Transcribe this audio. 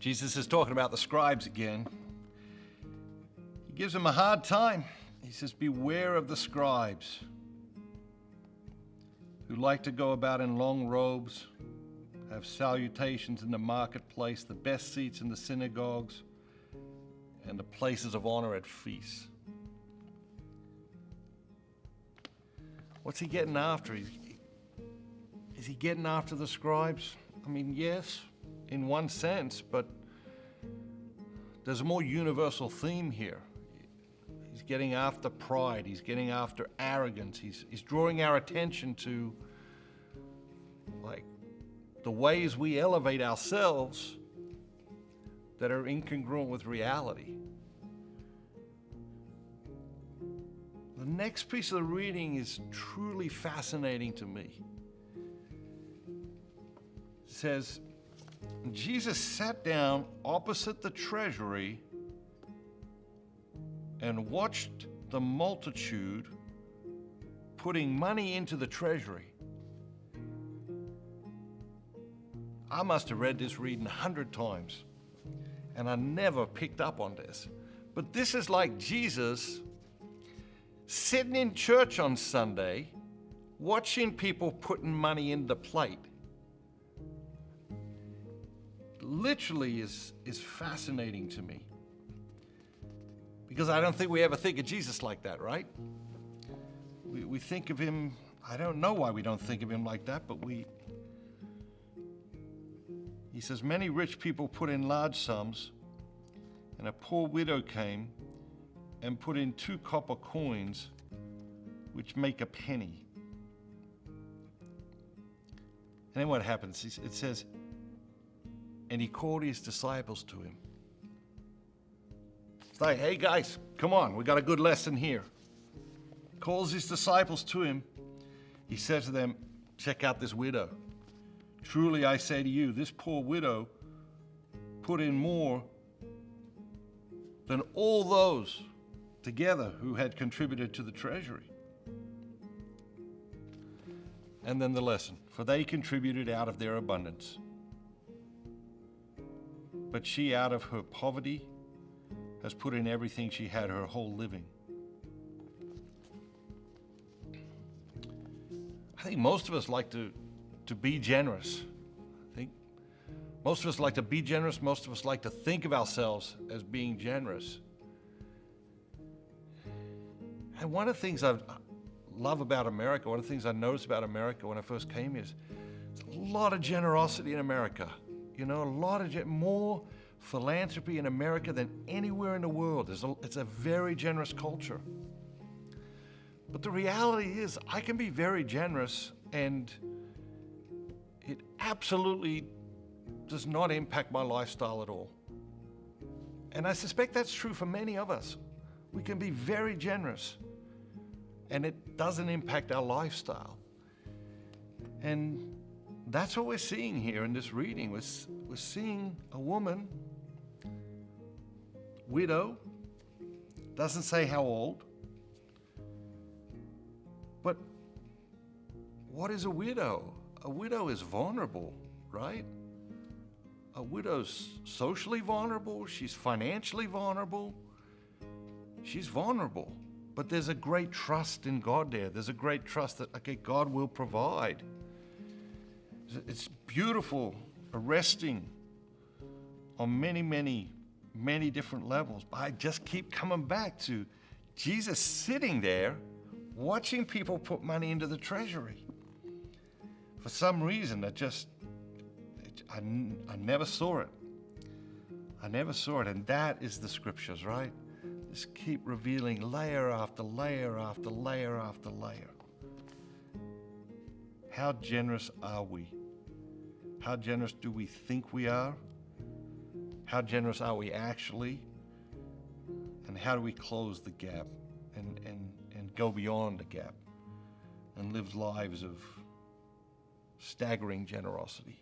Jesus is talking about the scribes again. He gives them a hard time. He says, beware of the scribes who like to go about in long robes, have salutations in the marketplace, the best seats in the synagogues, and the places of honor at feasts. What's he getting after? Is he getting after the scribes? I mean, yes, in one sense, but there's a more universal theme here. He's getting after pride. He's getting after arrogance. He's drawing our attention to, like, the ways we elevate ourselves that are incongruent with reality. The next piece of the reading is truly fascinating to me. It says, Jesus sat down opposite the treasury and watched the multitude putting money into the treasury. I must have read this reading 100 times, and I never picked up on this. But this is like Jesus sitting in church on Sunday, watching people putting money in the plate. Literally is fascinating to me. Because I don't think we ever think of Jesus like that, right? We think of him, I don't know why we don't think of him like that, but he says, many rich people put in large sums, and a poor widow came and put in 2 copper coins, which make a penny. And then what happens? It says, and he called his disciples to him. It's like, hey guys, come on, we got a good lesson here. Calls his disciples to him. He says to them, check out this widow. Truly I say to you, this poor widow put in more than all those together who had contributed to the treasury. And then the lesson, for they contributed out of their abundance. But she, out of her poverty, has put in everything she had, her whole living. I think most of us like to be generous. I think most of us like to be generous. Most of us like to think of ourselves as being generous. And one of the things I love about America, one of the things I noticed about America when I first came here is there's a lot of generosity in America. You know, a lot of more philanthropy in America than anywhere in the world. It's a very generous culture. But the reality is, I can be very generous and it absolutely does not impact my lifestyle at all. And I suspect that's true for many of us. We can be very generous and it doesn't impact our lifestyle. And that's what we're seeing here in this reading. We're seeing a woman, widow, doesn't say how old. But what is a widow? A widow is vulnerable, right? A widow's socially vulnerable. She's financially vulnerable. She's vulnerable. But there's a great trust in God there. There's a great trust that, okay, God will provide. It's beautiful, arresting on many, many, many different levels. But I just keep coming back to Jesus sitting there watching people put money into the treasury. For some reason, I never saw it. I never saw it. And that is the scriptures, right? Just keep revealing layer after layer after layer after layer. How generous are we? How generous do we think we are? How generous are we actually? And how do we close the gap and go beyond the gap and live lives of staggering generosity?